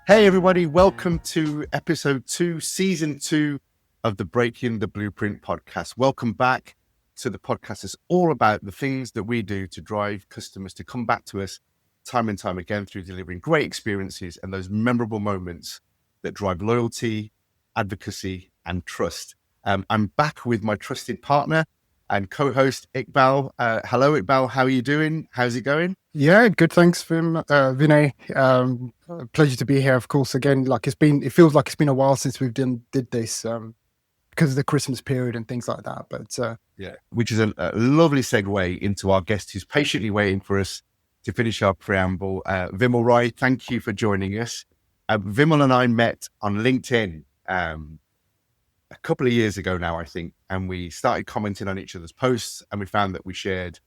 Hey everybody, welcome to episode 2, season 2 of the Breaking the Blueprint podcast. Welcome back to the podcast. It's all about the things that we do to drive customers to come back to us time and time again through delivering great experiences and those memorable moments that drive loyalty, advocacy, and trust. I'm back with my trusted partner and co-host Iqbal. Hello Iqbal, how are you doing? How's it going? Yeah, good. Thanks, Vinay. Pleasure to be here. Of course, again, it feels like it's been a while since we've did this because of the Christmas period and things like that. But which is a lovely segue into our guest who's patiently waiting for us to finish our preamble. Vimal Raj, thank you for joining us. Vimal and I met on LinkedIn a couple of years ago now, I think, and we started commenting on each other's posts, and we found that we shared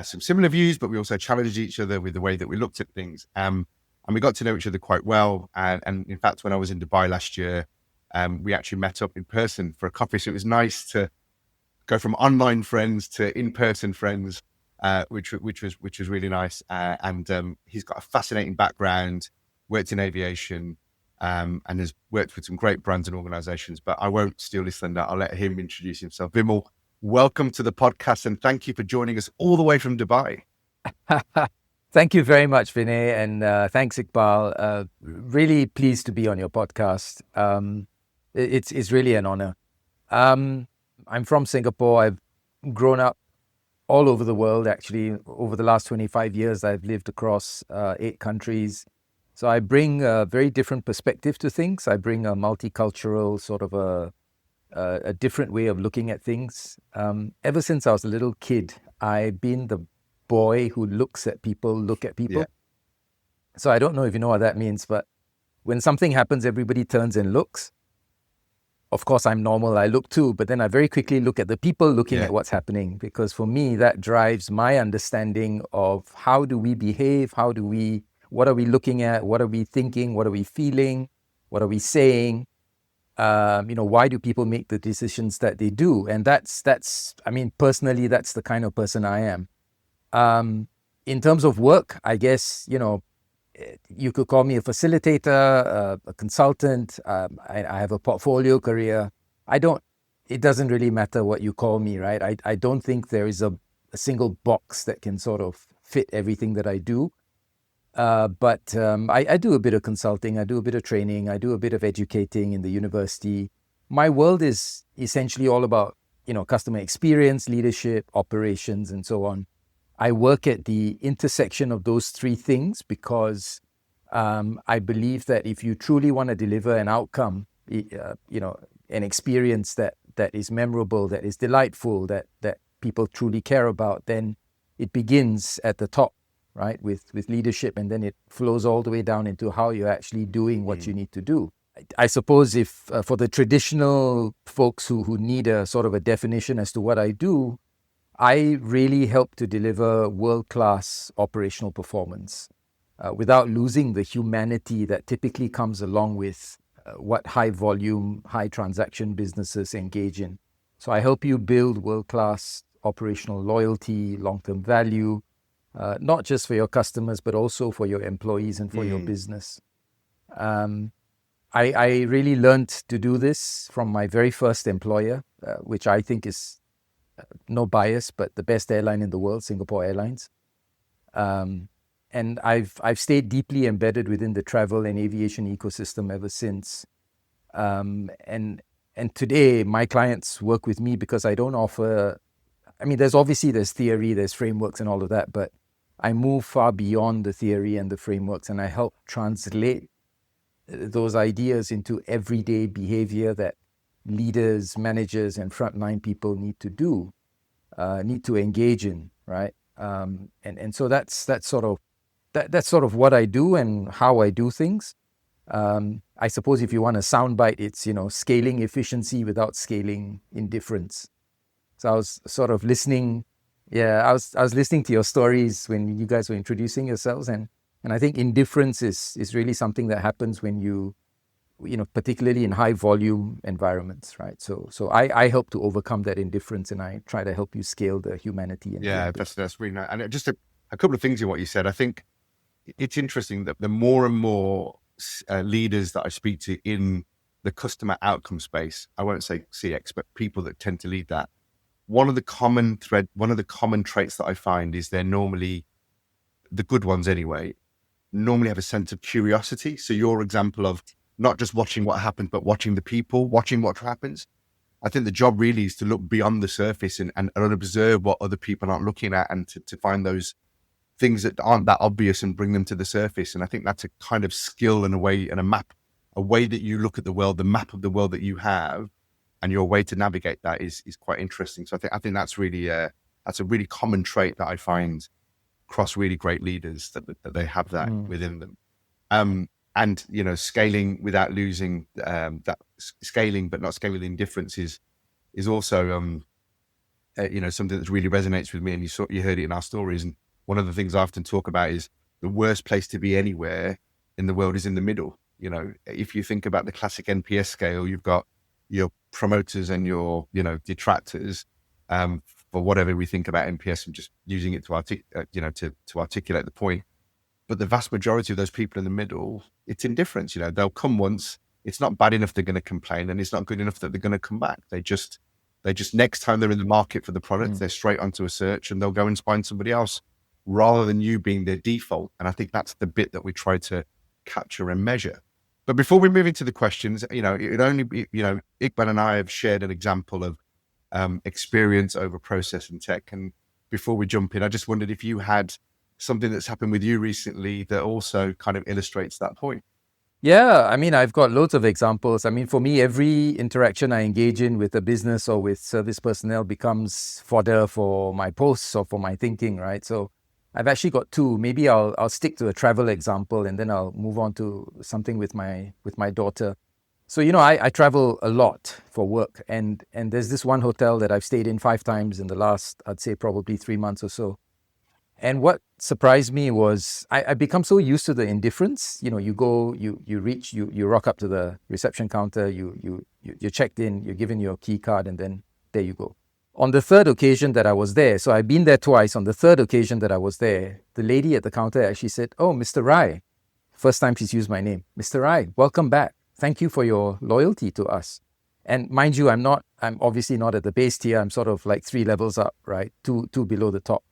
some similar views, but we also challenged each other with the way that we looked at things. And we got to know each other quite well. And in fact, when I was in Dubai last year, we actually met up in person for a coffee. So it was nice to go from online friends to in-person friends, which was really nice. And he's got a fascinating background, worked in aviation, and has worked with some great brands and organizations. But I won't steal his thunder. I'll let him introduce himself. Vimal, welcome to the podcast, and thank you for joining us all the way from Dubai. Thank you very much, Vinay, and thanks, Iqbal. Really pleased to be on your podcast. It's really an honor. I'm from Singapore. I've grown up all over the world, actually. Over the last 25 years, I've lived across 8 countries. So I bring a very different perspective to things. I bring a multicultural sort of a different way of looking at things. Ever since I was a little kid, I've been the boy who looks at people, look at people. Yeah. So I don't know if you know what that means, but when something happens, everybody turns and looks. Of course, I'm normal, I look too, but then I very quickly look at the people looking at what's happening, because for me, that drives my understanding of how do we behave, what are we looking at, what are we thinking, what are we feeling, what are we saying? Why do people make the decisions that they do? And personally, that's the kind of person I am. In terms of work, I guess, you could call me a facilitator, a consultant. I have a portfolio career. It doesn't really matter what you call me, right? I don't think there is a single box that can sort of fit everything that I do. But I do a bit of consulting, I do a bit of training, I do a bit of educating in the university. My world is essentially all about, customer experience, leadership, operations, and so on. I work at the intersection of those 3 things because I believe that if you truly want to deliver an outcome, an experience that is memorable, that is delightful, that people truly care about, then it begins at the top, right, with leadership, and then it flows all the way down into how you're actually doing what you need to do. I suppose if for the traditional folks who need a sort of a definition as to what I do, I really help to deliver world-class operational performance without losing the humanity that typically comes along with what high-volume, high-transaction businesses engage in. So I help you build world-class operational loyalty, long-term value, not just for your customers, but also for your employees and for your business. I really learned to do this from my very first employer, which I think is no bias, but the best airline in the world, Singapore Airlines. And I've stayed deeply embedded within the travel and aviation ecosystem ever since. And today, my clients work with me because I don't offer. There's theory, there's frameworks, and all of that, but I move far beyond the theory and the frameworks, and I help translate those ideas into everyday behavior that leaders, managers, and frontline people need to engage in, right? And so that's sort of what I do and how I do things. I suppose if you want a soundbite, it's scaling efficiency without scaling indifference. So I was sort of listening. Yeah, I was listening to your stories when you guys were introducing yourselves, and I think indifference is really something that happens when you particularly in high volume environments, right? So I help to overcome that indifference, and I try to help you scale the humanity. That's really nice. And just a couple of things in what you said. I think it's interesting that the more and more leaders that I speak to in the customer outcome space, I won't say CX, but people that tend to lead that, one of the common traits that I find is they're normally, the good ones anyway, normally have a sense of curiosity. So your example of not just watching what happens, but watching the people, watching what happens. I think the job really is to look beyond the surface and observe what other people aren't looking at, and to find those things that aren't that obvious and bring them to the surface. And I think that's a kind of skill and a way and a way that you look at the world, the map of the world that you have, and your way to navigate that is quite interesting. So I think that's really that's a really common trait that I find across really great leaders, that they have that within them. And scaling without losing that scaling, but not scaling with indifference is also something that really resonates with me. And you heard it in our stories. And one of the things I often talk about is the worst place to be anywhere in the world is in the middle. If you think about the classic NPS scale, you've got your promoters and your detractors. For whatever we think about NPS, and just using it to articulate the point. But the vast majority of those people in the middle, it's indifference. They'll come once. It's not bad enough they're going to complain, and it's not good enough that they're going to come back. They just next time they're in the market for the product, they're straight onto a search, and they'll go and find somebody else rather than you being their default. And I think that's the bit that we try to capture and measure. But before we move into the questions, it would only be, Iqbal and I have shared an example of experience over process and tech. And before we jump in, I just wondered if you had something that's happened with you recently that also kind of illustrates that point. Yeah, I've got loads of examples. For me, every interaction I engage in with a business or with service personnel becomes fodder for my posts or for my thinking, right? So I've actually got two. Maybe I'll stick to a travel example, and then I'll move on to something with my daughter. So, I travel a lot for work, and there's this one hotel that I've stayed in 5 times in the last, I'd say probably 3 months or so. And what surprised me was I become so used to the indifference. You go, you reach, you rock up to the reception counter, you're checked in, you're given your key card, and then there you go. On the third occasion that I was there, so I've been there twice, on the third occasion that I was there, the lady at the counter actually said, "Oh, Mr. Rai." First time she's used my name. "Mr. Rai, welcome back. Thank you for your loyalty to us." And mind you, I'm obviously not at the base tier. I'm sort of like 3 levels up, right? Two below the top.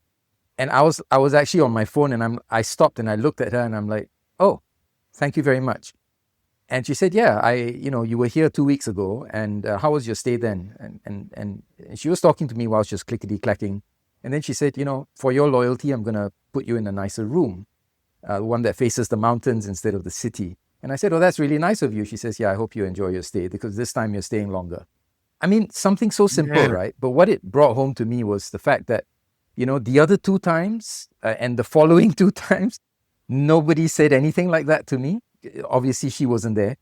And I was actually on my phone, and I stopped and I looked at her and I'm like, "Oh, thank you very much." And she said, "Yeah, you were here 2 weeks ago, and how was your stay then?" And she was talking to me while she was clickety clacking. And then she said, "For your loyalty, I'm going to put you in a nicer room, one that faces the mountains instead of the city." And I said, "Oh, that's really nice of you." She says, "Yeah, I hope you enjoy your stay, because this time you're staying longer." Something so simple, right? But what it brought home to me was the fact that, the other 2 times and the following 2 times, nobody said anything like that to me. Obviously, she wasn't there.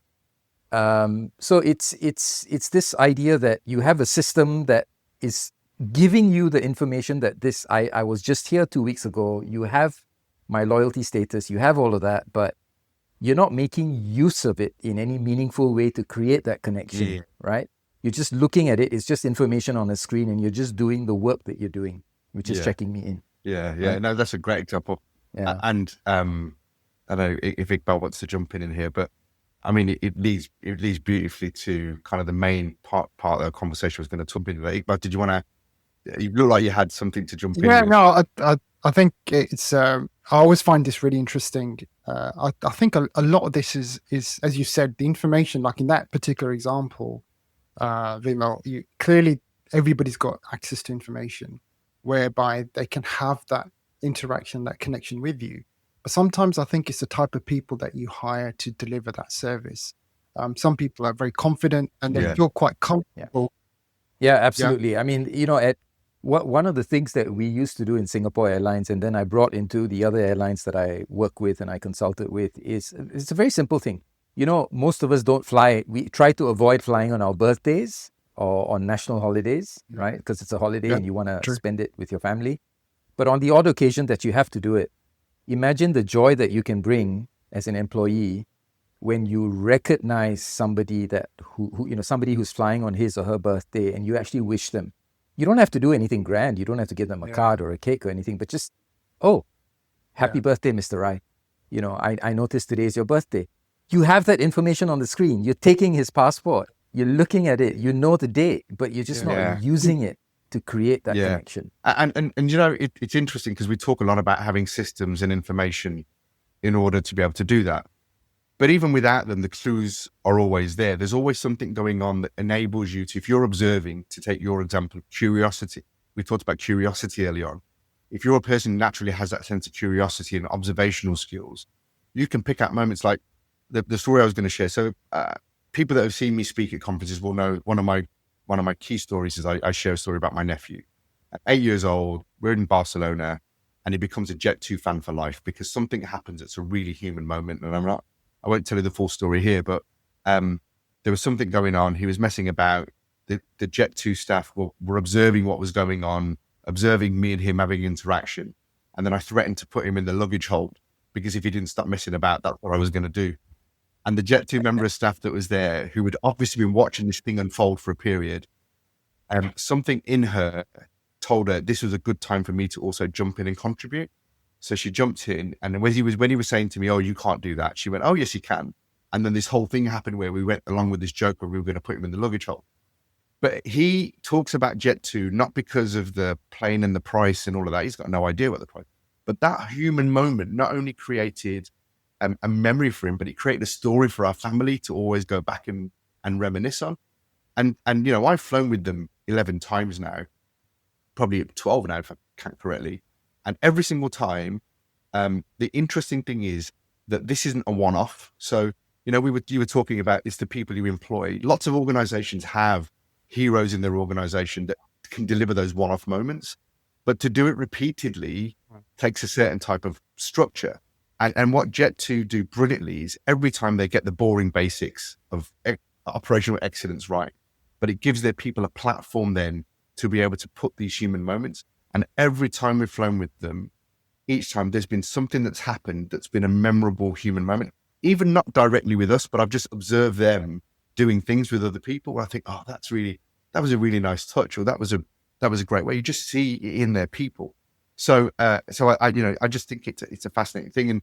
So it's this idea that you have a system that is giving you the information that I was just here 2 weeks ago. You have my loyalty status. You have all of that, but you're not making use of it in any meaningful way to create that connection, right? You're just looking at it. It's just information on a screen, and you're just doing the work that you're doing, which is checking me in. Yeah. Right? No, that's a great example. Yeah. And I don't know if Iqbal wants to jump in here, but it leads beautifully to kind of the main part of the conversation I was going to jump into. Iqbal, did you want to? You look like you had something to jump in. Yeah, with. no, I think it's. I always find this really interesting. I think a lot of this is, as you said, the information. Like in that particular example, Vimal, clearly everybody's got access to information, whereby they can have that interaction, that connection with you. But sometimes I think it's the type of people that you hire to deliver that service. Some people are very confident and they feel quite comfortable. Yeah, absolutely. Yeah. One of the things that we used to do in Singapore Airlines, and then I brought into the other airlines that I work with and I consulted with, is it's a very simple thing. Most of us don't fly. We try to avoid flying on our birthdays or on national holidays, right? Because it's a holiday and you want to spend it with your family. But on the odd occasion that you have to do it, imagine the joy that you can bring as an employee when you recognize somebody somebody who's flying on his or her birthday, and you actually wish them. You don't have to do anything grand. You don't have to give them a card or a cake or anything, but just, "Oh, happy birthday, Mr. Rai. I noticed today is your birthday. you have that information on the screen. You're taking his passport. You're looking at it. You know the date, but you're just not using it to create that connection. And it's interesting because we talk a lot about having systems and information in order to be able to do that. But even without them, the clues are always there. There's always something going on that enables you to, if you're observing, to take your example, curiosity. We talked about curiosity earlier on. If you're a person who naturally has that sense of curiosity and observational skills, you can pick out moments like the story I was going to share. So people that have seen me speak at conferences will know one of my key stories is I share a story about my nephew. At 8 years old, we're in Barcelona, and he becomes a Jet2 fan for life because something happens. It's a really human moment, and I won't tell you the full story here, but there was something going on. He was messing about. The Jet2 staff were observing what was going on, observing me and him having interaction. And then I threatened to put him in the luggage hold because if he didn't stop messing about, that's what I was going to do. And the Jet2 member of staff that was there, who had obviously been watching this thing unfold for a period, something in her told her this was a good time for me to also jump in and contribute. So she jumped in, and when he was saying to me, "Oh, you can't do that," she went, "Oh, yes, you can." And then this whole thing happened where we went along with this joke where we were going to put him in the luggage hold. But he talks about Jet2 not because of the plane and the price and all of that. He's got no idea what the price. But that human moment not only created a memory for him, but it created a story for our family to always go back and reminisce on. And I've flown with them 11 times now, probably 12 now if I count correctly. And every single time, the interesting thing is that this isn't a one-off. So, you were talking about it's the people you employ. Lots of organizations have heroes in their organization that can deliver those one-off moments, but to do it repeatedly takes a certain type of structure. And what Jet2 do brilliantly is every time they get the boring basics of operational excellence right, but it gives their people a platform then to be able to put these human moments. And every time we've flown with them, each time there's been something that's happened that's been a memorable human moment, even not directly with us, but I've just observed them doing things with other people where I think, oh, that was a really nice touch, or that was a great way. You just see it in their people. So I just think it's a fascinating thing.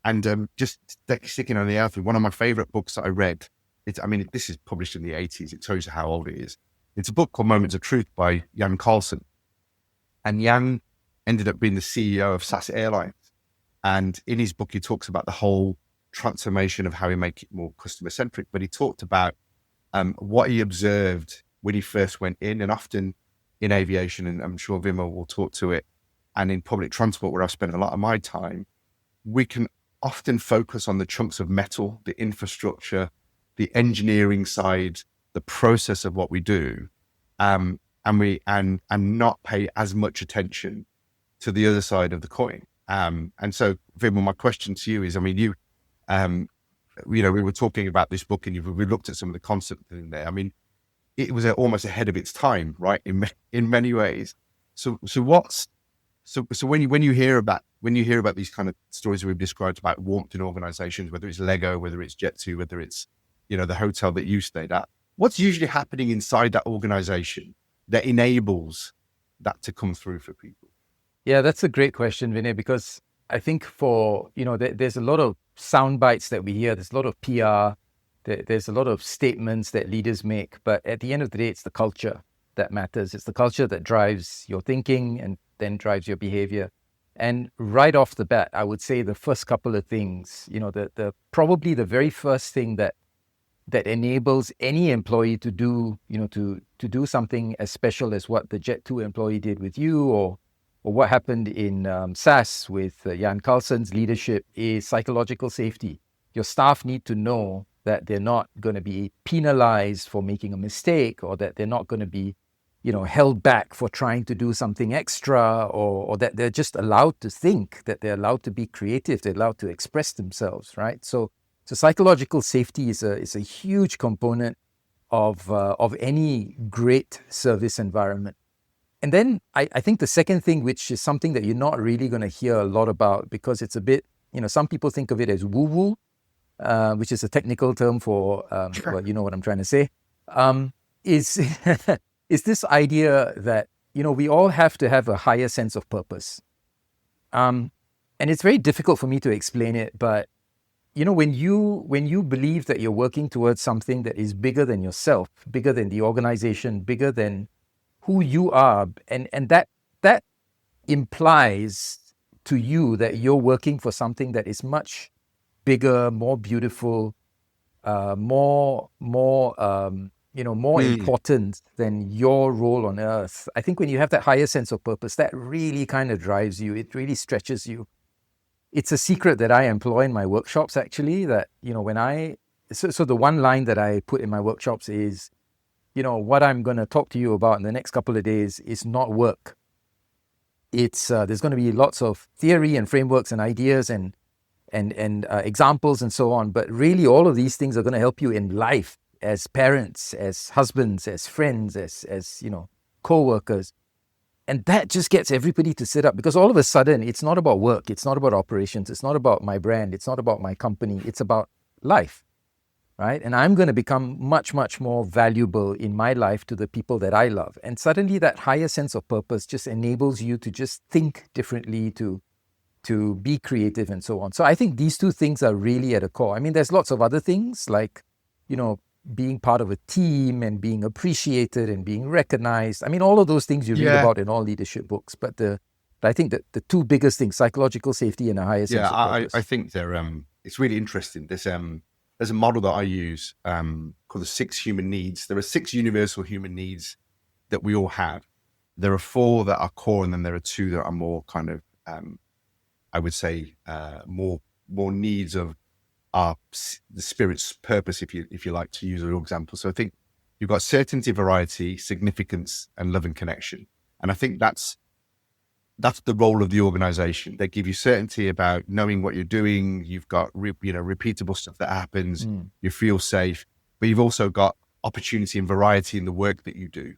And just sticking on the other, one of my favorite books that I read, this is published in the 80s. It tells you how old it is. It's a book called Moments of Truth by Jan Carlson. And Jan ended up being the CEO of SAS Airlines. And in his book, he talks about the whole transformation of how he make it more customer centric. But he talked about what he observed when he first went in, and often in aviation, and I'm sure Vimal will talk to it, and in public transport, where I've spent a lot of my time, we can often focus on the chunks of metal, the infrastructure, the engineering side, the process of what we do, and not pay as much attention to the other side of the coin. And so, Vimal, my question to you is, we were talking about this book, and we looked at some of the concepts in there. It was almost ahead of its time, right? In many ways. So when you hear about these kind of stories we've described about warmth in organizations, whether it's Lego, whether it's Jet2, whether it's the hotel that you stayed at, what's usually happening inside that organization that enables that to come through for people? Yeah, that's a great question, Vinay, because I think there's a lot of sound bites that we hear. There's a lot of PR. There's a lot of statements that leaders make. But at the end of the day, it's the culture that matters. It's the culture that drives your thinking and then drives your behavior. And right off the bat, I would say the first couple of things, probably the very first thing that enables any employee to do, to do something as special as what the Jet2 employee did with you, or what happened in SAS with Jan Carlson's leadership, is psychological safety. Your staff need to know that they're not going to be penalized for making a mistake, or that they're not going to be, held back for trying to do something extra, or that they're just allowed to think, that they're allowed to be creative, they're allowed to express themselves, right? So psychological safety is a huge component of any great service environment. And then I think the second thing, which is something that you're not really going to hear a lot about, because it's a bit, some people think of it as woo-woo, which is a technical term for, well, you know what I'm trying to say, is this idea that, we all have to have a higher sense of purpose. And it's very difficult for me to explain it, but, when you believe that you're working towards something that is bigger than yourself, bigger than the organization, bigger than who you are, and that implies to you that you're working for something that is much bigger, more beautiful, more important than your role on earth. I think when you have that higher sense of purpose, that really kind of drives you. It really stretches you. It's a secret that I employ in my workshops, actually, that, so the one line that I put in my workshops is, what I'm going to talk to you about in the next couple of days is not work. It's there's going to be lots of theory and frameworks and ideas and examples and so on. But really, all of these things are going to help you in life as parents, as husbands, as friends, as co-workers. And that just gets everybody to sit up, because all of a sudden, it's not about work. It's not about operations. It's not about my brand. It's not about my company. It's about life, right? And I'm going to become much, much more valuable in my life to the people that I love. And suddenly that higher sense of purpose just enables you to just think differently, to be creative and so on. So I think these two things are really at the core. I mean, there's lots of other things like, being part of a team and being appreciated and being recognized. I mean, all of those things you read about in all leadership books. But I think that the two biggest things, psychological safety and a higher sense of purpose. I think it's really interesting. There's a model that I use called the 6 human needs. There are 6 universal human needs that we all have. There are 4 that are core, and then there are 2 that are more kind of, I would say, more needs of the spirit's purpose, if you like to use an example. So I think you've got certainty, variety, significance, and love and connection. And I think that's the role of the organization. They give you certainty about knowing what you're doing. You've got repeatable stuff that happens. You feel safe, but you've also got opportunity and variety in the work that you do.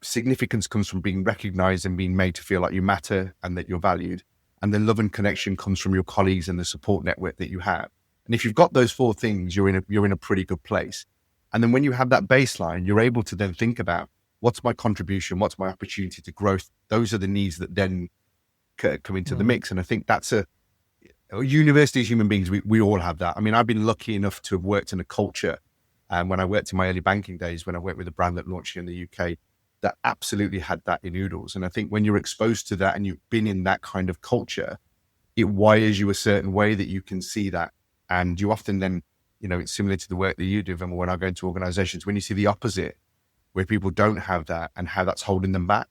Significance comes from being recognized and being made to feel like you matter and that you're valued. And then love and connection comes from your colleagues and the support network that you have. And if you've got those 4 things, you're in a pretty good place. And then when you have that baseline, you're able to then think about, what's my contribution? What's my opportunity to growth? Those are the needs that then come into the mix. And I think that's university as human beings, we all have that. I mean, I've been lucky enough to have worked in a culture, when I worked in my early banking days, when I worked with a brand that launched here in the UK, that absolutely had that in Oodles. And I think when you're exposed to that and you've been in that kind of culture, it wires you a certain way that you can see that. And you often then, it's similar to the work that you do, Vimal, when I go into organizations, when you see the opposite, where people don't have that and how that's holding them back,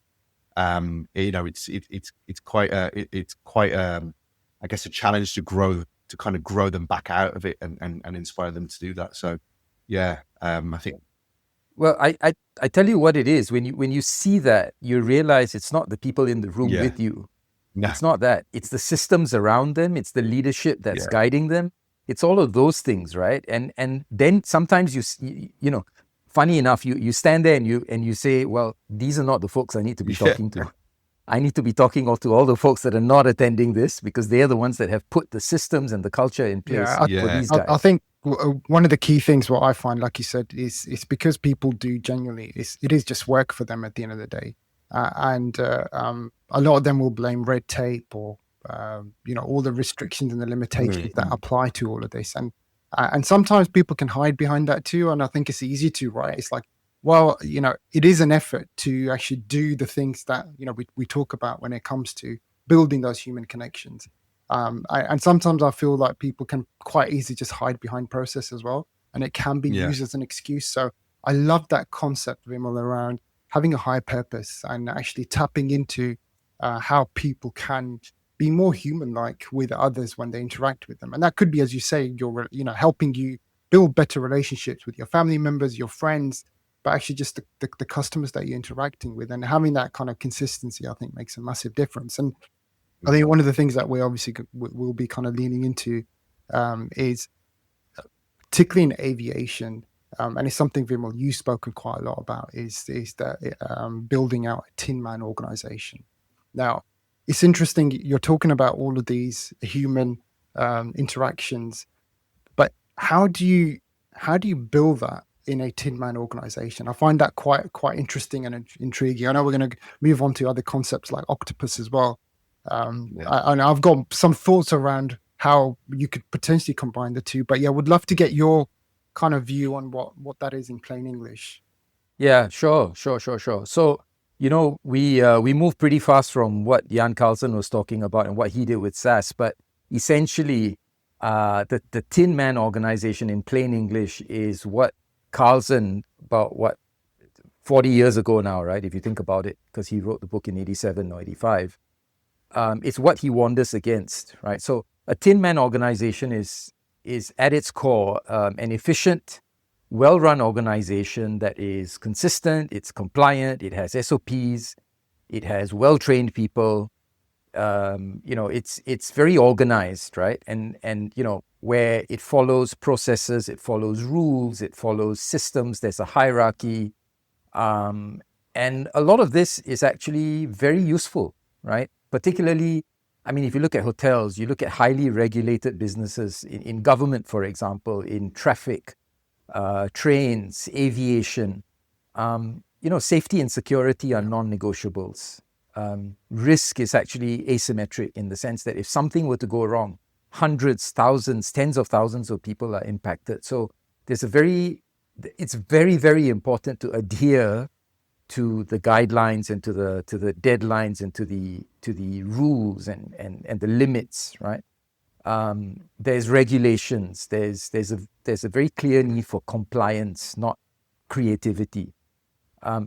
it's quite I guess a challenge to kind of grow them back out of it and inspire them to do that. So I think. Well, I tell you what it is. When you see that, you realize it's not the people in the room with you. No. It's not that. It's the systems around them. It's the leadership that's guiding them. It's all of those things, right? And then sometimes funny enough, you stand there and you say, well, these are not the folks I need to be talking to. I need to be talking to all the folks that are not attending this, because they're the ones that have put the systems and the culture in place for these guys. I think one of the key things, what I find, like you said, is it's because people do genuinely, it is just work for them at the end of the day. And a lot of them will blame red tape or, all the restrictions and the limitations that apply to all of this. And sometimes people can hide behind that too. And I think it's easy to, right? It's like, well, it is an effort to actually do the things that, we talk about when it comes to building those human connections. And sometimes I feel like people can quite easily just hide behind process as well. And it can be used as an excuse. So I love that concept, Vimal, around having a higher purpose and actually tapping into how people can be more human-like with others when they interact with them. And that could be, as you say, helping you build better relationships with your family members, your friends, but actually just the customers that you're interacting with. And having that kind of consistency, I think, makes a massive difference. And I think one of the things that we obviously will be kind of leaning into is, particularly in aviation, and it's something, Vimal, you've spoken quite a lot about, is that building out a tin man organization. Now, it's interesting, you're talking about all of these human interactions, but how do you build that in a tin man organization? I find that quite interesting and intriguing. I know we're going to move on to other concepts like octopus as well. And I've got some thoughts around how you could potentially combine the two. But yeah, would love to get your kind of view on what that is in plain English. Yeah, sure. So, we moved pretty fast from what Jan Carlson was talking about and what he did with SAS, but essentially, the Tin Man organization in plain English is what Carlson, about 40 years ago now, right? If you think about it, because he wrote the book in 87 or 85, it's what he warned us against, right? So a Tin Man organization is at its core an efficient, well-run organization that is consistent, it's compliant, it has SOPs, it has well-trained people, it's very organized, right? And where it follows processes, it follows rules, it follows systems, there's a hierarchy. And a lot of this is actually very useful, right? Particularly, I mean, if you look at hotels, you look at highly regulated businesses in government, for example, in traffic, trains, aviation, safety and security are non-negotiables. Risk is actually asymmetric in the sense that if something were to go wrong, hundreds, thousands, tens of thousands of people are impacted. So it's very, very important to adhere to the guidelines and to the deadlines and to the rules and the limits, right? There's regulations. There's a very clear need for compliance, not creativity.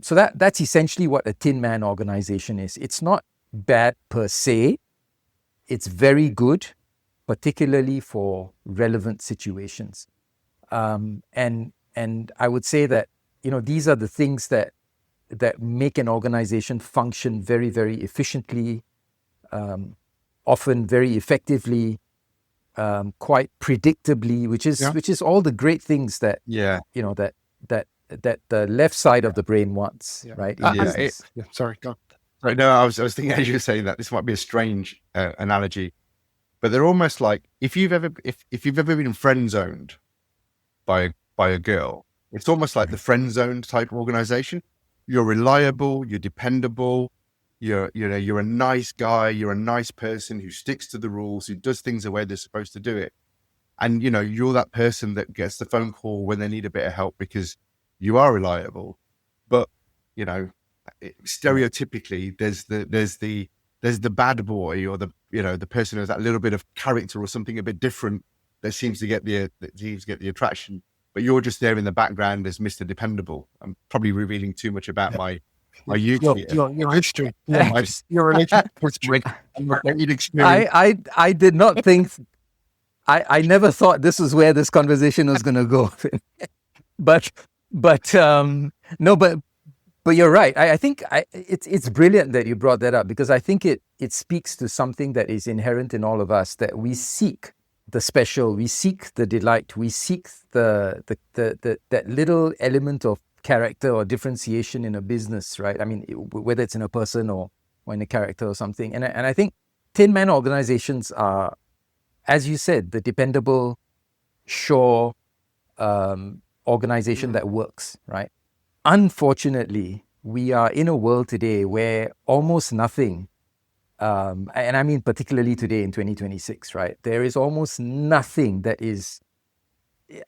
So that's essentially what a Tin Man organization is. It's not bad per se. It's very good, particularly for relevant situations. And I would say that these are the things that make an organization function very, very efficiently, often very effectively, quite predictably, which is all the great things that that the left side of the brain wants, right? Sorry, go. Right, no, I was thinking as you were saying that this might be a strange analogy, but they're almost like if you've ever been friend zoned by a girl, it's almost like the friend zone type organization. You're reliable, you're dependable, you're a nice guy, you're a nice person who sticks to the rules, who does things the way they're supposed to do it, and you're that person that gets the phone call when they need a bit of help because you are reliable. But stereotypically, there's the bad boy or the person who has that little bit of character or something a bit different that seems to get the attraction. But you're just there in the background as Mr. Dependable. I'm probably revealing too much about my youth. Your history, your relationship history. I did not think. I never thought this was where this conversation was going to go. But you're right. I think it's brilliant that you brought that up because I think it speaks to something that is inherent in all of us, that we seek the special, we seek the delight, we seek that little element of character or differentiation in a business, right? I mean, whether it's in a person or in a character or something. And I think Tin Man organizations are, as you said, the dependable, sure organization that works, right? Unfortunately, we are in a world today where almost nothing, and I mean particularly today in 2026, right? There is almost nothing that is,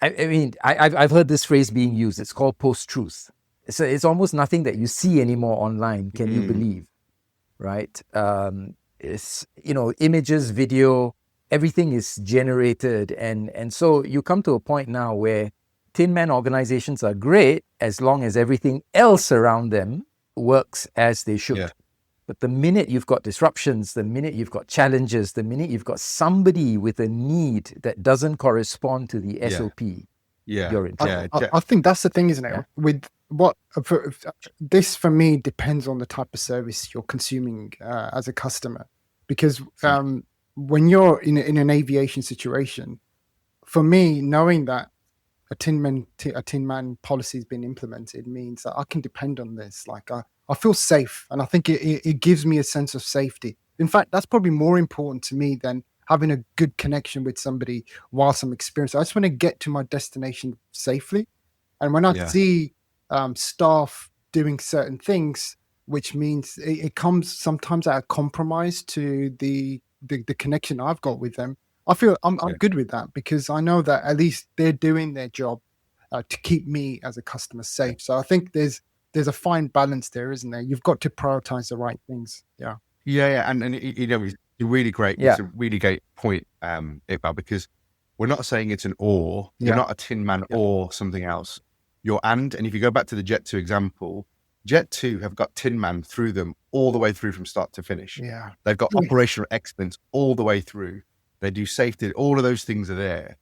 I've heard this phrase being used. It's called post-truth. So it's almost nothing that you see anymore online. Can you believe, right? It's, images, video, everything is generated. And so you come to a point now where Tin Man organizations are great as long as everything else around them works as they should. Yeah. But the minute you've got disruptions, the minute you've got challenges, the minute you've got somebody with a need that doesn't correspond to the SOP, you're in trouble. I think that's the thing, isn't it? Yeah. With this, for me, depends on the type of service you're consuming as a customer. Because when you're in an aviation situation, for me, knowing that a Tin Man policy has been implemented means that I can depend on this. Like I feel safe, and I think it gives me a sense of safety. In fact, that's probably more important to me than having a good connection with somebody whilst I'm experiencing. I just want to get to my destination safely. And when I see staff doing certain things, which means it comes sometimes at a compromise to the connection I've got with them, I feel I'm Yeah. good with that, because I know that at least they're doing their job to keep me as a customer safe. So I think there's a fine balance there, isn't there? You've got to prioritize the right things. Yeah. Yeah, and you know, it's a really great, Yeah. it's a really great point, Iqbal, because we're not saying it's an or. You're Yeah. not a Tin Man or something else. You're and if you go back to the Jet 2 example, Jet 2 have got Tin Man through them all the way through from start to finish. Yeah. They've got operational excellence all the way through. They do safety. All of those things are there,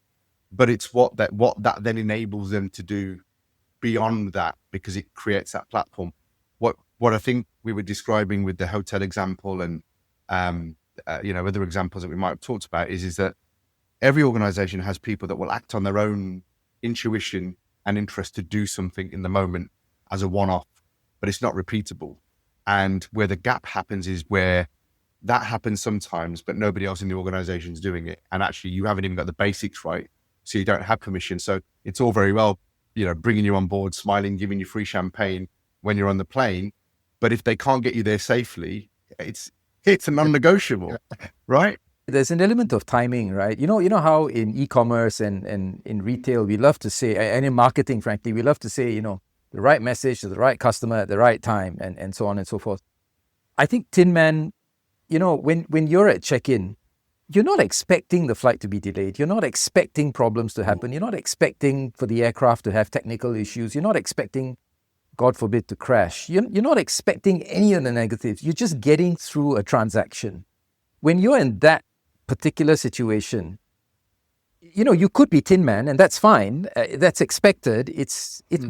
but it's what that then enables them to do beyond that, because it creates that platform. What I think we were describing with the hotel example and you know, other examples that we might have talked about is that every organization has people that will act on their own intuition and interest to do something in the moment as a one-off, but it's not repeatable. And where the gap happens is where that happens sometimes, but nobody else in the organization is doing it. And actually you haven't even got the basics right. So you don't have permission. So it's all very well, you know, bringing you on board, smiling, giving you free champagne when you're on the plane. But if they can't get you there safely, it's a non-negotiable, right? There's an element of timing, right? You know how in e-commerce and in retail, we love to say, and in marketing, frankly, we love to say, you know, the right message to the right customer at the right time, and so on and so forth. I think Tin Man, you know, when you're at check-in, you're not expecting the flight to be delayed. You're not expecting problems to happen. You're not expecting for the aircraft to have technical issues. You're not expecting, God forbid, to crash. You're not expecting any of the negatives. You're just getting through a transaction. When you're in that particular situation, you know, you could be Tin Man, and that's fine. That's expected.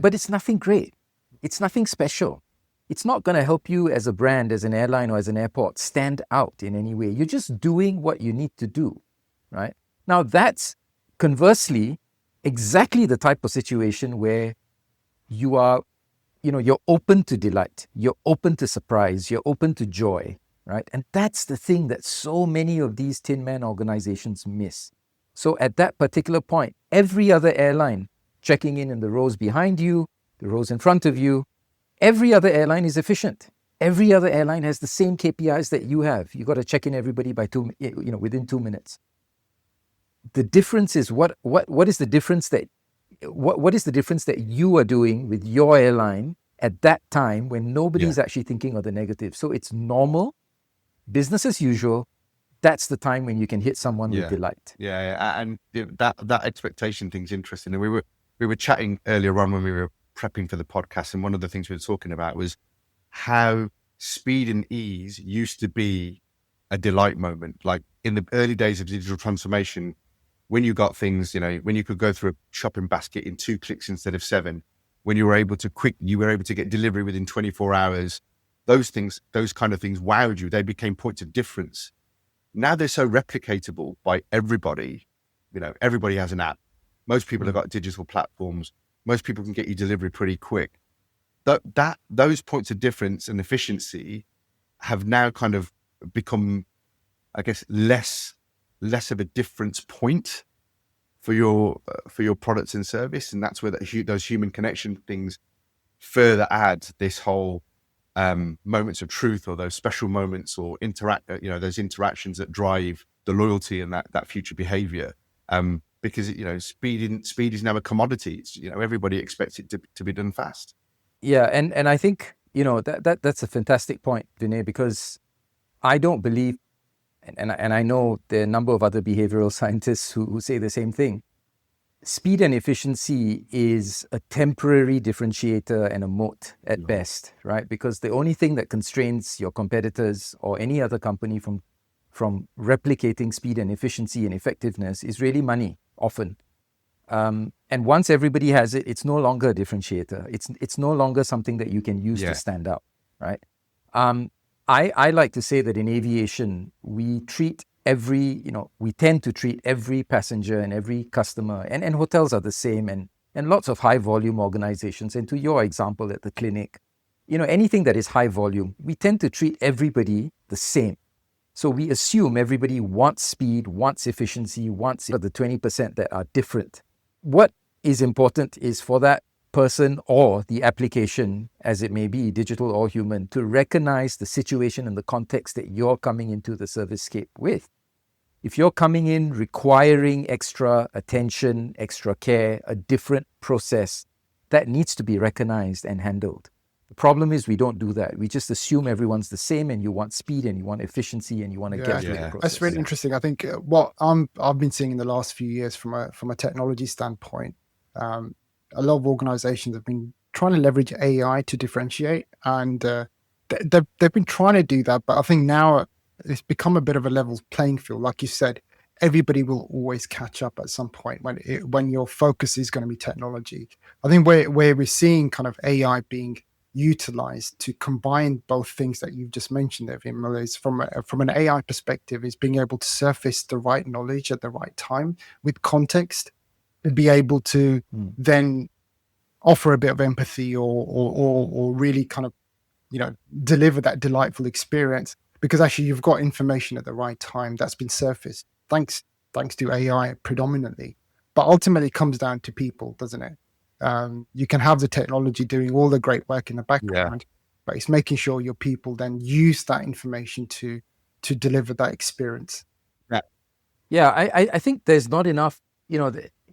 But it's nothing great. It's nothing special. It's not going to help you as a brand, as an airline, or as an airport stand out in any way. You're just doing what you need to do, right? Now, that's conversely exactly the type of situation where you are, you know, you're open to delight, you're open to surprise, you're open to joy, right? And that's the thing that so many of these Tin Man organizations miss. So at that particular point, every other airline checking in the rows behind you, the rows in front of you, every other airline is efficient. Every other airline has the same KPIs that you have. You got to check in everybody by within 2 minutes. The difference is what is the difference that what is the difference that you are doing with your airline at that time when nobody's actually thinking of the negative? So it's normal, business as usual. That's the time when you can hit someone with delight. Yeah, and that expectation thing's interesting. And we were chatting earlier on when we were prepping for the podcast, and one of the things we were talking about was how speed and ease used to be a delight moment. Like in the early days of digital transformation, when you got things, you know, when you could go through a shopping basket in 2 clicks instead of 7, when you were able to get delivery within 24 hours, those kind of things wowed you. They became points of difference. Now they're so replicatable by everybody. You know, everybody has an app. Most people have got digital platforms. Most people can get you delivery pretty quick. Those points of difference and efficiency have now kind of become, I guess, less of a difference point for your products and service, and that's where those human connection things further add this whole moments of truth, or those special moments, or those interactions that drive the loyalty and that future behavior. Because you know, speed is now a commodity. It's, you know, everybody expects it to be done fast. Yeah, and I think, you know, that's a fantastic point, Vinay, because I don't believe, and I know there are a number of other behavioral scientists who say the same thing. Speed and efficiency is a temporary differentiator and a moat at best, right? Because the only thing that constrains your competitors or any other company from replicating speed and efficiency and effectiveness is really money, often. And once everybody has it, it's no longer a differentiator. It's no longer something that you can use to stand out, right? I like to say that in aviation, we tend to treat every passenger and every customer, and hotels are the same, and lots of high volume organizations. And to your example at the clinic, you know, anything that is high volume, we tend to treat everybody the same. So we assume everybody wants speed, wants efficiency, wants the 20% that are different. What is important is for that person or the application, as it may be, digital or human, to recognize the situation and the context that you're coming into the service scape with. If you're coming in requiring extra attention, extra care, a different process, that needs to be recognized and handled. The problem is we don't do that. We just assume everyone's the same, and you want speed and you want efficiency and you want to get through the process. That's really interesting. I think what I've been seeing in the last few years from a technology standpoint, a lot of organizations have been trying to leverage AI to differentiate, and they've been trying to do that. But I think now it's become a bit of a level playing field. Like you said, everybody will always catch up at some point when your focus is going to be technology. I think where we're seeing kind of AI being utilized to combine both things that you've just mentioned there, Vimal, is from an AI perspective, is being able to surface the right knowledge at the right time with context, and be able to then offer a bit of empathy or really kind of, deliver that delightful experience, because actually you've got information at the right time that's been surfaced thanks to AI predominantly. But ultimately it comes down to people, doesn't it? You can have the technology doing all the great work in the background, but it's making sure your people then use that information to deliver that experience. I think there's not enough,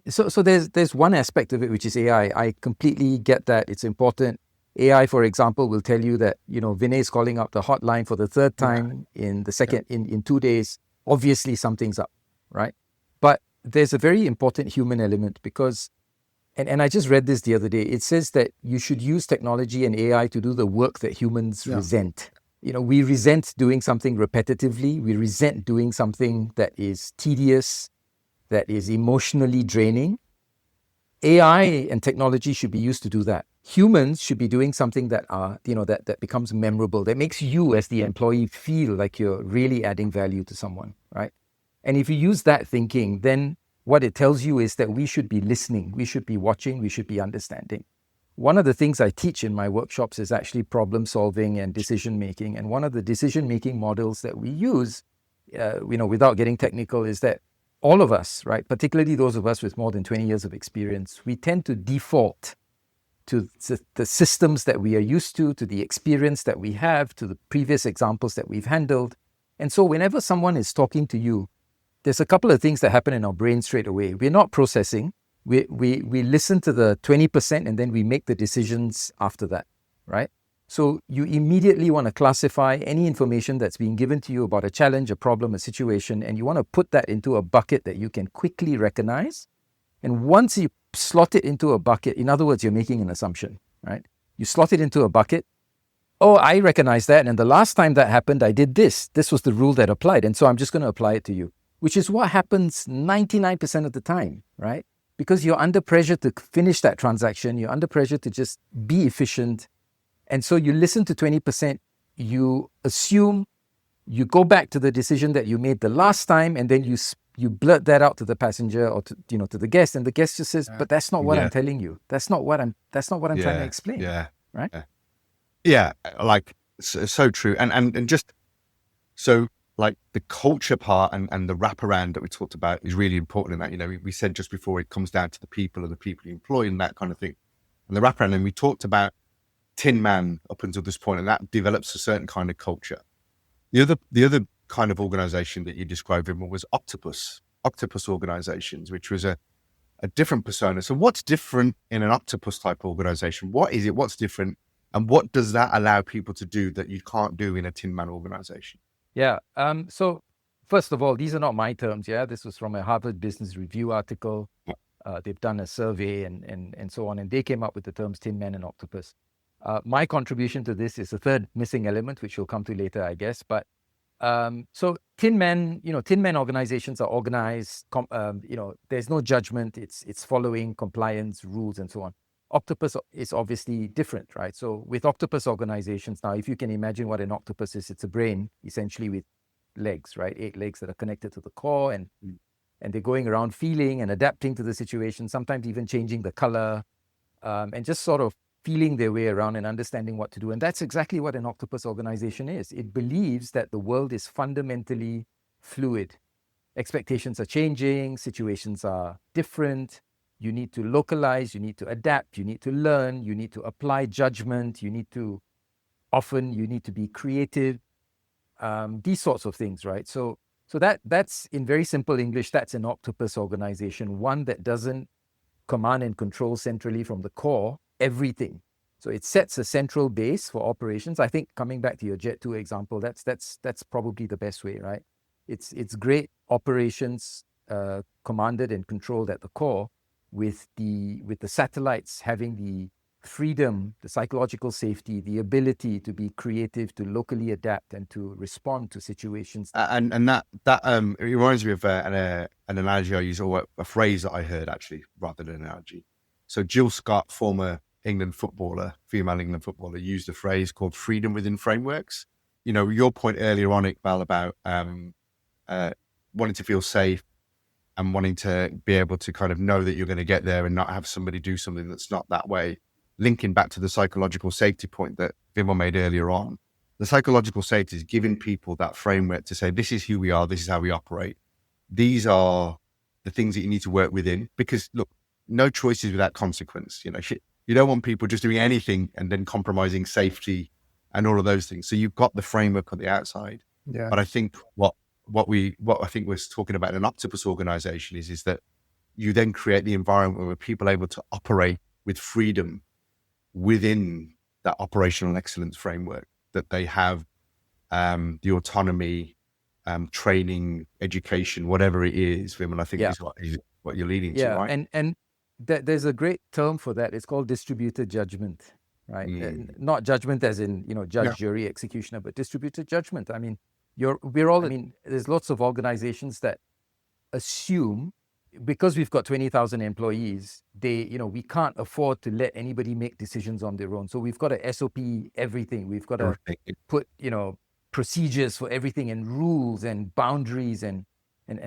so there's one aspect of it, which is AI. I completely get that. It's important. AI, for example, will tell you that, Vinay is calling up the hotline for the third time in the second, in 2 days. Obviously something's up, right? But there's a very important human element, because And I just read this the other day. It says that you should use technology and AI to do the work that humans resent. We resent doing something repetitively. We resent doing something that is tedious, that is emotionally draining. AI and technology should be used to do that. Humans should be doing something that that becomes memorable, that makes you as the employee feel like you're really adding value to someone, right? And if you use that thinking, then what it tells you is that we should be listening, we should be watching, we should be understanding. One of the things I teach in my workshops is actually problem solving and decision making. And one of the decision making models that we use, without getting technical, is that all of us, right, particularly those of us with more than 20 years of experience, we tend to default to the systems that we are used to the experience that we have, to the previous examples that we've handled. And so whenever someone is talking to you, there's a couple of things that happen in our brain straight away. We're not processing. We listen to the 20% and then we make the decisions after that, right? So you immediately want to classify any information that's being given to you about a challenge, a problem, a situation, and you want to put that into a bucket that you can quickly recognize. And once you slot it into a bucket, in other words, you're making an assumption, right? You slot it into a bucket. Oh, I recognize that. And the last time that happened, I did this. This was the rule that applied. And so I'm just going to apply it to you, which is what happens 99% of the time, right? Because you're under pressure to finish that transaction. You're under pressure to just be efficient. And so you listen to 20%, you assume, you go back to the decision that you made the last time, and then you blurt that out to the passenger or to the guest, and the guest just says, "But that's not what I'm telling you. That's not what I'm trying to explain." Right? Like so true. And just so, like, the culture part and the wraparound that we talked about is really important in that. We said just before, it comes down to the people and the people you employ and that kind of thing. And the wraparound, and we talked about Tin Man up until this point, and that develops a certain kind of culture. The other kind of organization that you described, Vimal, was octopus organizations, which was a different persona. So what's different in an octopus type organization? What is it? What's different? And what does that allow people to do that you can't do in a Tin Man organization? Yeah. So first of all, these are not my terms. Yeah. This was from a Harvard Business Review article. They've done a survey and so on, and they came up with the terms Tin Man and octopus. My contribution to this is a third missing element, which we'll come to later, I guess. But so Tin Man organizations are organized. There's no judgment. It's following compliance rules and so on. Octopus is obviously different, right? So with octopus organizations, now, if you can imagine what an octopus is, it's a brain essentially with legs, right? 8 legs that are connected to the core, and they're going around feeling and adapting to the situation, sometimes even changing the color, and just sort of feeling their way around and understanding what to do. And that's exactly what an octopus organization is. It believes that the world is fundamentally fluid. Expectations are changing, situations are different. You need to localize, you need to adapt, you need to learn, you need to apply judgment, you need to be creative, these sorts of things, right? So So that's in very simple English, that's an octopus organization, one that doesn't command and control centrally from the core everything. So it sets a central base for operations. I think coming back to your Jet2 example, that's probably the best way, right? It's great operations commanded and controlled at the core, with the satellites having the freedom, the psychological safety, the ability to be creative, to locally adapt, and to respond to situations. And that it reminds me of an analogy I use, or a phrase that I heard actually, rather than an analogy. So Jill Scott, former England footballer, female England footballer, used a phrase called freedom within frameworks. You know, your point earlier on, Iqbal, about wanting to feel safe and wanting to be able to kind of know that you're going to get there and not have somebody do something that's not that way. Linking back to the psychological safety point that Vimal made earlier on, the psychological safety is giving people that framework to say, this is who we are, this is how we operate. These are the things that you need to work within, because look, no choices without consequence. You know, you don't want people just doing anything and then compromising safety and all of those things. So you've got the framework on the outside. Yeah. But I think what I think we're talking about in an octopus organization is that you then create the environment where people are able to operate with freedom within that operational excellence framework, that they have the autonomy, training, education, whatever it is, Vimal, I think is what you're leading to, right? And there's a great term for that. It's called distributed judgment, right? Not judgment as in, judge, jury, executioner, but distributed judgment. I mean, there's lots of organizations that assume, because we've got 20,000 employees, we can't afford to let anybody make decisions on their own. So we've got to SOP everything. We've got to put, procedures for everything, and rules and boundaries and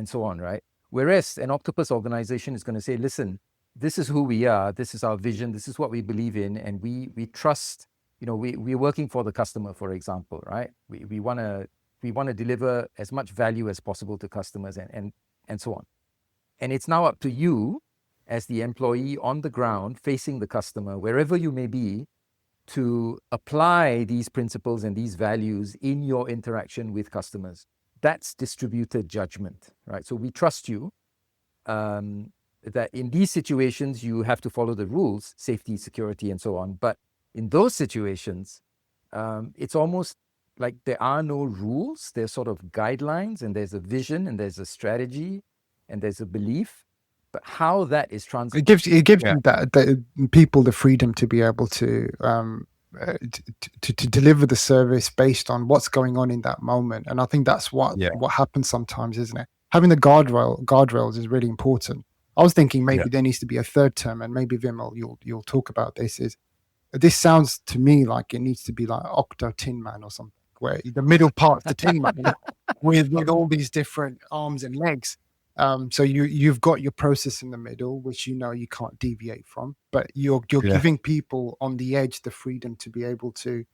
so on, right? Whereas an octopus organization is going to say, listen, this is who we are, this is our vision, this is what we believe in, and we trust, we're working for the customer, for example, right? We want to deliver as much value as possible to customers and so on. And it's now up to you as the employee on the ground facing the customer, wherever you may be, to apply these principles and these values in your interaction with customers. That's distributed judgment, right? So we trust you that in these situations, you have to follow the rules, safety, security, and so on. But in those situations, it's almost like there are no rules. There's sort of guidelines, and there's a vision, and there's a strategy, and there's a belief. But how that is translated, it gives the people the freedom to be able to deliver the service based on what's going on in that moment. And I think that's what happens sometimes, isn't it? Having the guardrails is really important. I was thinking maybe there needs to be a third term, and maybe Vimal, you'll talk about this. This sounds to me like it needs to be like Octo Tin Man or something, where the middle part of the Tin Man with all these different arms and legs. So you've got your process in the middle, which you can't deviate from, but you're giving people on the edge the freedom to be able to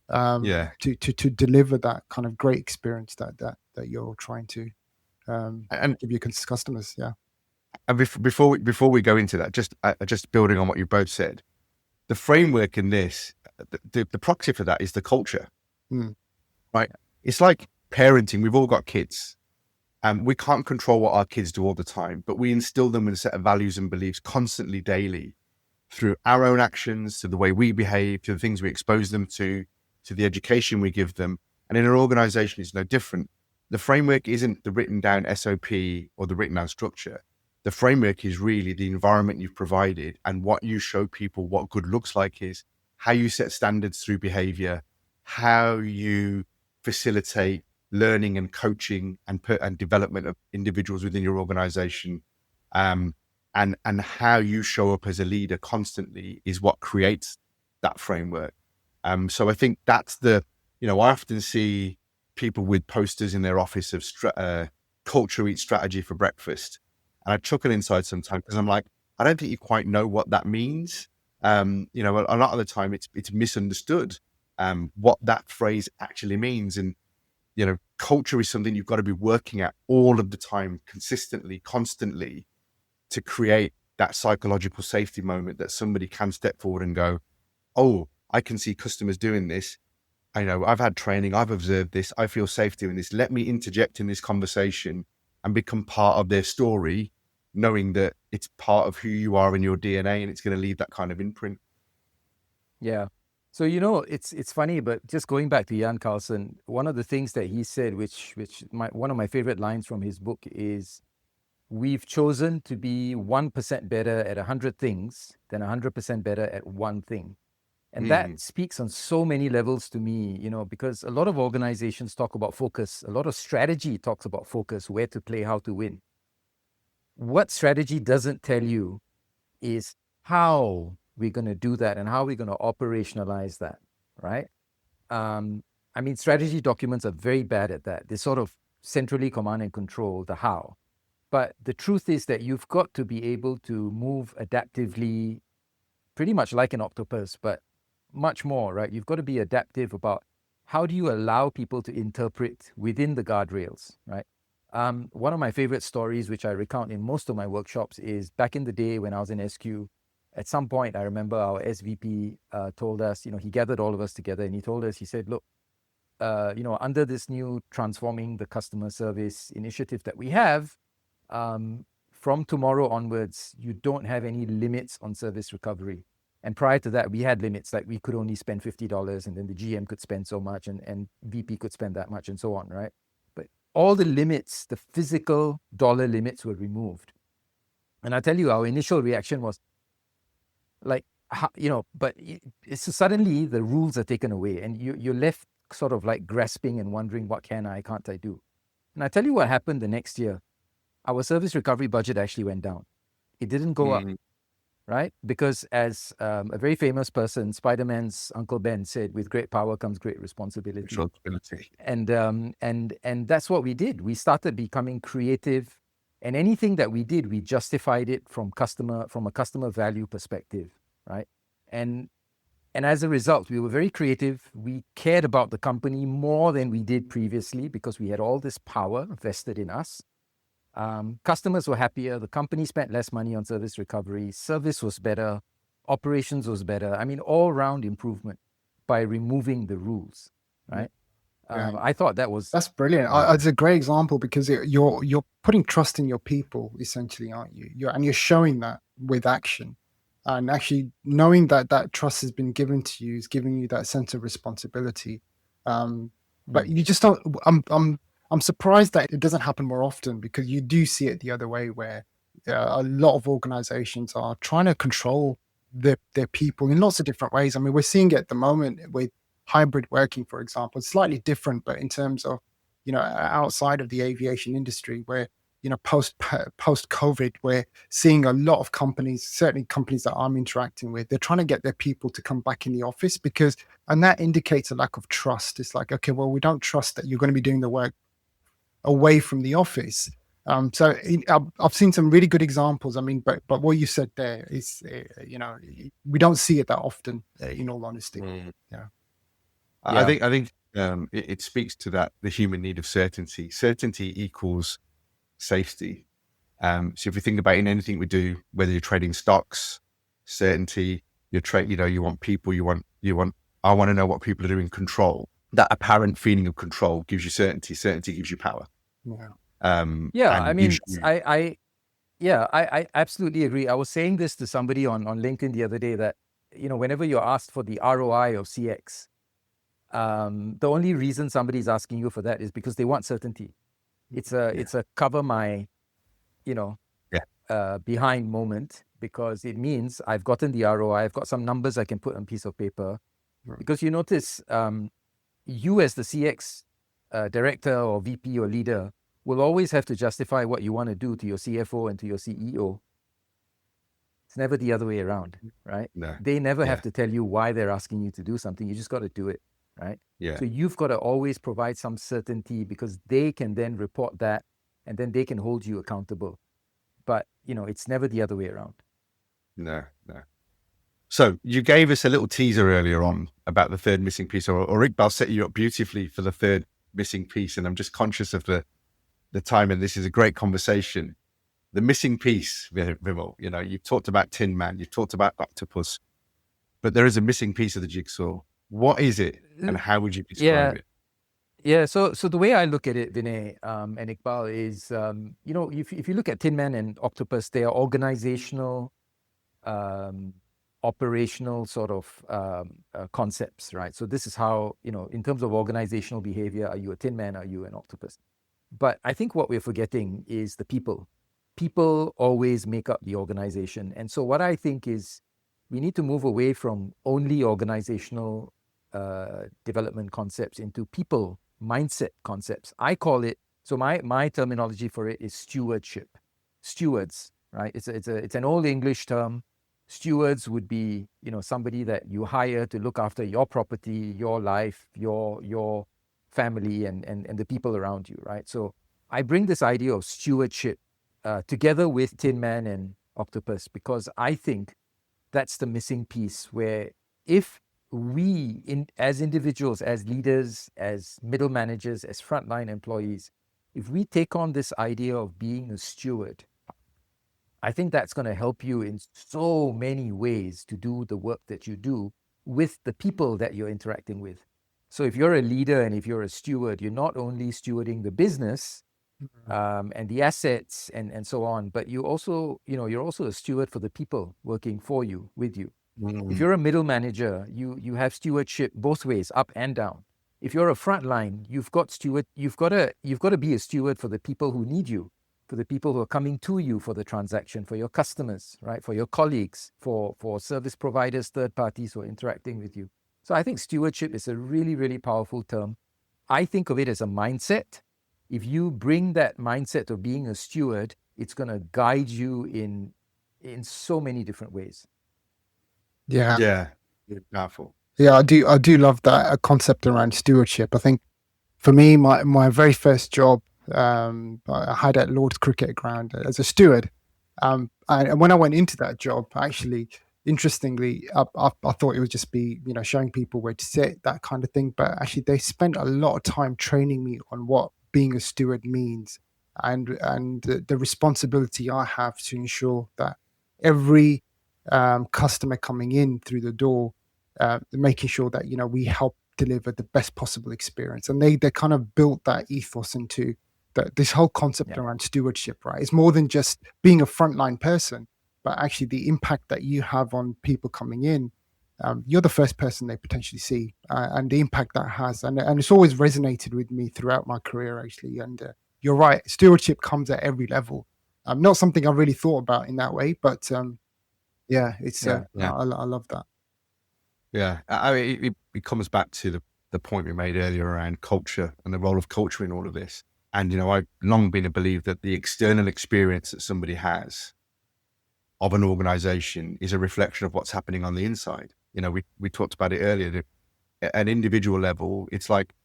to deliver that kind of great experience that you're trying to give your customers. Yeah. And before we go into that, just building on what you both said, the framework in this, the proxy for that is the culture, right? It's like parenting. We've all got kids. We can't control what our kids do all the time, but we instill them with a set of values and beliefs constantly, daily, through our own actions, to the way we behave, to the things we expose them to the education we give them. And in an organization, it's no different. The framework isn't the written down SOP or the written down structure. The framework is really the environment you've provided, and what you show people what good looks like is how you set standards through behavior, how you facilitate learning and coaching and development of individuals within your organization, and how you show up as a leader constantly is what creates that framework. So I think that's I often see people with posters in their office of culture eats strategy for breakfast. And I chuckle inside sometimes because I'm like, I don't think you quite know what that means. A lot of the time it's misunderstood what that phrase actually means. And culture is something you've got to be working at all of the time, consistently, constantly, to create that psychological safety moment that somebody can step forward and go, oh, I can see customers doing this. I know I've had training, I've observed this, I feel safe doing this. Let me interject in this conversation and become part of their story, knowing that it's part of who you are in your DNA and it's going to leave that kind of imprint. Yeah. So, it's funny, but just going back to Jan Carlson, one of the things that he said, which one of my favorite lines from his book is, we've chosen to be 1% better at 100 things than 100% better at one thing. And that speaks on so many levels to me, because a lot of organizations talk about focus. A lot of strategy talks about focus, where to play, how to win. What strategy doesn't tell you is how we're going to do that and how we're going to operationalize that, right? Strategy documents are very bad at that. They sort of centrally command and control the how. But the truth is that you've got to be able to move adaptively, pretty much like an octopus, but much more, right? You've got to be adaptive about how do you allow people to interpret within the guardrails, right? One of my favorite stories, which I recount in most of my workshops, is back in the day when I was in SQ. At some point, I remember our SVP told us, he gathered all of us together and he told us, he said, look, under this new transforming the customer service initiative that we have, from tomorrow onwards, you don't have any limits on service recovery. And prior to that, we had limits, like we could only spend $50 and then the GM could spend so much and VP could spend that much and so on, right? But all the limits, the physical dollar limits were removed. And I tell you, our initial reaction was like, but it's suddenly the rules are taken away and you're left sort of like grasping and wondering, what can't I do? And I tell you what happened the next year. Our service recovery budget actually went down. It didn't go up. Right? Because as a very famous person, Spider-Man's Uncle Ben said, with great power comes great responsibility. And that's what we did. We started becoming creative, and anything that we did, we justified it from a customer value perspective, right? And as a result, we were very creative. We cared about the company more than we did previously because we had all this power vested in us. Customers were happier. The company spent less money on service recovery. Service was better. Operations was better. All-round improvement by removing the rules, right? I thought that's brilliant. It's a great example because you're putting trust in your people, essentially, aren't you? You're showing that with action, and actually knowing that trust has been given to you is giving you that sense of responsibility. But you just don't. I'm surprised that it doesn't happen more often because you do see it the other way, where a lot of organizations are trying to control their people in lots of different ways. We're seeing it at the moment with hybrid working, for example. It's slightly different, but in terms of, outside of the aviation industry, where, post COVID, we're seeing a lot of companies, certainly companies that I'm interacting with, they're trying to get their people to come back in the office and that indicates a lack of trust. It's like, okay, well, we don't trust that you're going to be doing the work away from the office. So I've seen some really good examples. But what you said there is, we don't see it that often, in all honesty. Yeah. I think it speaks to that, the human need of certainty. Certainty equals safety. So if you think about in anything we do, whether you're trading stocks, certainty, you want people, I want to know what people are doing, control. That apparent feeling of control gives you certainty. Certainty gives you power. I absolutely agree. I was saying this to somebody on LinkedIn the other day that, whenever you're asked for the ROI of CX, the only reason somebody's asking you for that is because they want certainty. It's a cover my, behind moment, because it means I've gotten the ROI. I've got some numbers I can put on a piece of paper. Right. Because you notice, you as the CX director or VP or leader will always have to justify what you want to do to your CFO and to your CEO. It's never the other way around, right? No. They never have to tell you why they're asking you to do something. You just got to do it, right? Yeah. So you've got to always provide some certainty because they can then report that and then they can hold you accountable. But, it's never the other way around. No. So you gave us a little teaser earlier on about the third missing piece, or Iqbal set you up beautifully for the third missing piece. And I'm just conscious of the time, and this is a great conversation. The missing piece, Vimal, you've talked about Tin Man, you've talked about octopus, but there is a missing piece of the jigsaw. What is it, and how would you Yeah. describe it? Yeah, so the way I look at it, Vinay and Iqbal, is if you look at Tin Man and Octopus, they are organizational, operational sort of concepts, right? So this is how, in terms of organizational behavior, are you a Tin Man? Are you an octopus? But I think what we're forgetting is the people. People always make up the organization. And so what I think is we need to move away from only organizational development concepts into people mindset concepts. I call it, so my terminology for it is stewardship. Stewards, right? It's an old English term. Stewards would be, somebody that you hire to look after your property, your life, your family, and the people around you, right? So I bring this idea of stewardship together with Tin Man and Octopus, because I think that's the missing piece, where if we, as individuals, as leaders, as middle managers, as frontline employees, if we take on this idea of being a steward, I think that's going to help you in so many ways to do the work that you do with the people that you're interacting with. So if you're a leader and if you're a steward, you're not only stewarding the business and the assets and so on, but you're also a steward for the people working for you, with you. If you're a middle manager, you have stewardship both ways, up and down. If you're a frontline, you've got to be a steward for the people who need you, for the people who are coming to you for the transaction, for your customers, right? For your colleagues, for service providers, third parties who are interacting with you. So I think stewardship is a really, really powerful term. I think of it as a mindset. If you bring that mindset of being a steward, it's going to guide you in so many different ways. Yeah, powerful. Yeah, I do love that concept around stewardship. I think for me, my very first job, I had at Lord's Cricket Ground as a steward. And when I went into that job, actually, interestingly, I thought it would just be, showing people where to sit, that kind of thing. But actually, they spent a lot of time training me on what being a steward means, and the responsibility I have to ensure that every customer coming in through the door, making sure that we help deliver the best possible experience. And they kind of built that ethos into this whole concept around stewardship, right? It's more than just being a frontline person, but actually the impact that you have on people coming in. You're the first person they potentially see, and the impact that has. And it's always resonated with me throughout my career, actually. And you're right, stewardship comes at every level. Not something I really thought about in that way, but it's I love that. Yeah, I mean, it comes back to the point we made earlier around culture and the role of culture in all of this. And, I've long been a believer that the external experience that somebody has of an organization is a reflection of what's happening on the inside. We talked about it earlier. At an individual level, it's like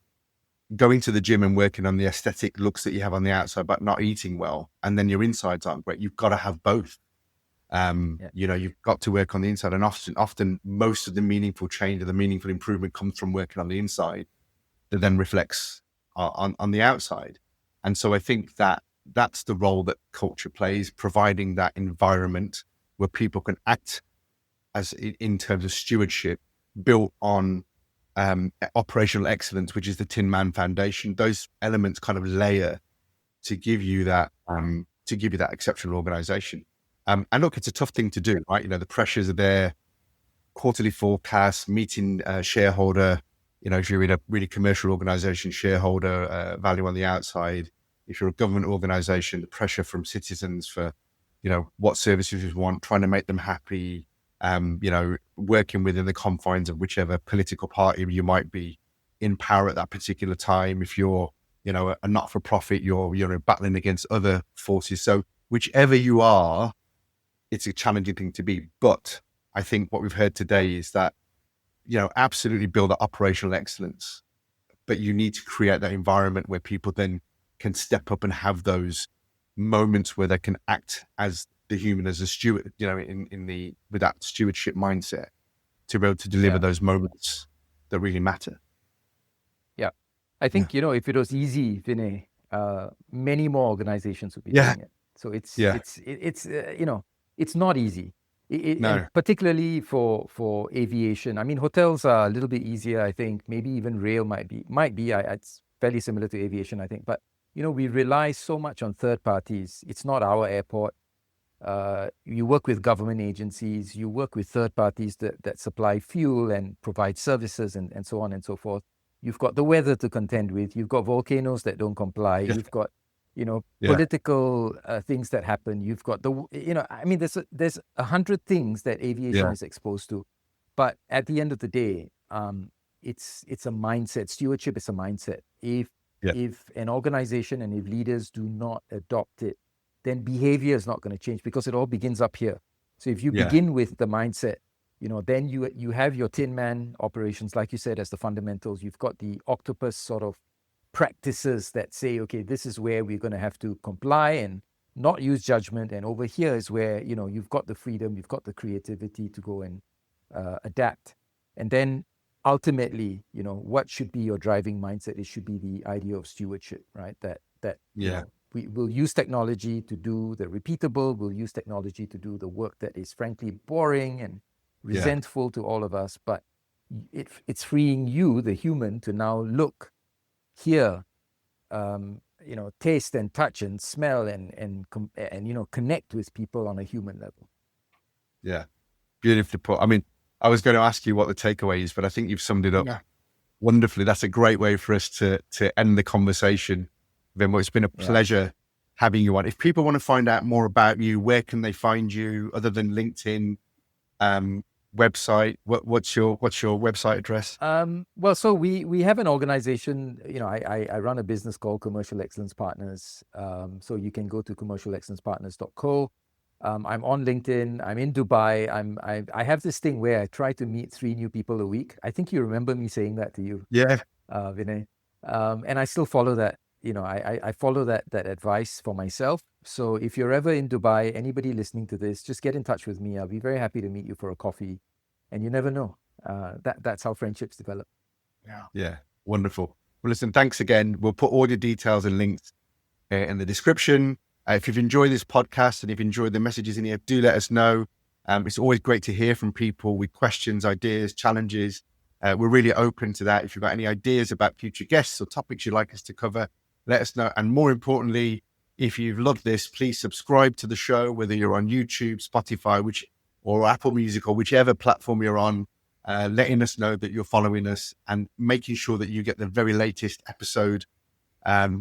going to the gym and working on the aesthetic looks that you have on the outside, but not eating well. And then your insides aren't great. You've got to have both. You've got to work on the inside, and often most of the meaningful change or the meaningful improvement comes from working on the inside that then reflects on the outside. And so I think that's the role that culture plays, providing that environment where people can act as in terms of stewardship built on operational excellence, which is the Tin Man Foundation. Those elements kind of layer to give you that exceptional organization. And look, it's a tough thing to do, right? The pressures are there, quarterly forecasts, meeting shareholder, if you're in a really commercial organization, shareholder value on the outside. If you're a government organization, the pressure from citizens for, what services you want, trying to make them happy, working within the confines of whichever political party you might be in power at that particular time. If you're, a not-for-profit, you're battling against other forces. So whichever you are, it's a challenging thing to be. But I think what we've heard today is that, absolutely build that operational excellence, but you need to create that environment where people then can step up and have those moments where they can act as the human, as a steward, with that stewardship mindset to be able to deliver those moments that really matter. Yeah. I think, if it was easy, Vinay, many more organizations would be doing it. So it's not easy. No. And particularly for aviation. I mean, hotels are a little bit easier, I think. Maybe even rail might be. It's fairly similar to aviation, I think. But we rely so much on third parties. It's not our airport. You work with government agencies. You work with third parties that supply fuel and provide services and so on and so forth. You've got the weather to contend with. You've got volcanoes that don't comply. Yeah. You've got Yeah. political things that happen. You've got I mean, there's 100 things that aviation Yeah. is exposed to. But at the end of the day, it's a mindset. Stewardship is a mindset. If an organization and if leaders do not adopt it, then behavior is not going to change, because it all begins up here. So if you begin with the mindset, then you have your tin man operations, like you said, as the fundamentals. You've got the octopus sort of practices that say, okay, this is where we're going to have to comply and not use judgment. And over here is where, you've got the freedom, you've got the creativity to go and adapt. And then ultimately, what should be your driving mindset? It should be the idea of stewardship, right? That we will use technology to do the repeatable. We'll use technology to do the work that is frankly boring and resentful to all of us. But it's freeing you, the human, to now look, hear, taste and touch and smell and connect with people on a human level. Yeah, beautifully put. I mean, I was going to ask you what the takeaway is, but I think you've summed it up wonderfully. That's a great way for us to end the conversation. Vimal, it's been a pleasure having you on. If people want to find out more about you, where can they find you other than LinkedIn, website? What's your website address? Well, so we have an organization. I run a business called Commercial Excellence Partners. So you can go to commercialexcellencepartners.co. I'm on LinkedIn. I'm in Dubai. I have this thing where I try to meet 3 new people a week. I think you remember me saying that to you, Vinay. And I still follow that. I follow that advice for myself. So if you're ever in Dubai, anybody listening to this, just get in touch with me. I'll be very happy to meet you for a coffee. And you never know. That's how friendships develop. Yeah, wonderful. Well, listen, thanks again. We'll put all your details and links in the description. If you've enjoyed this podcast and if you've enjoyed the messages in here, do let us know. It's always great to hear from people with questions, ideas, challenges. We're really open to that. If you've got any ideas about future guests or topics you'd like us to cover, let us know. And more importantly, if you've loved this, please subscribe to the show, whether you're on YouTube, Spotify, or Apple Music, or whichever platform you're on, letting us know that you're following us and making sure that you get the very latest episode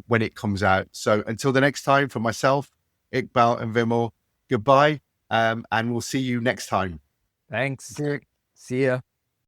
when it comes out. So until the next time, for myself, Iqbal and Vimal, goodbye, and we'll see you next time. Thanks. See ya.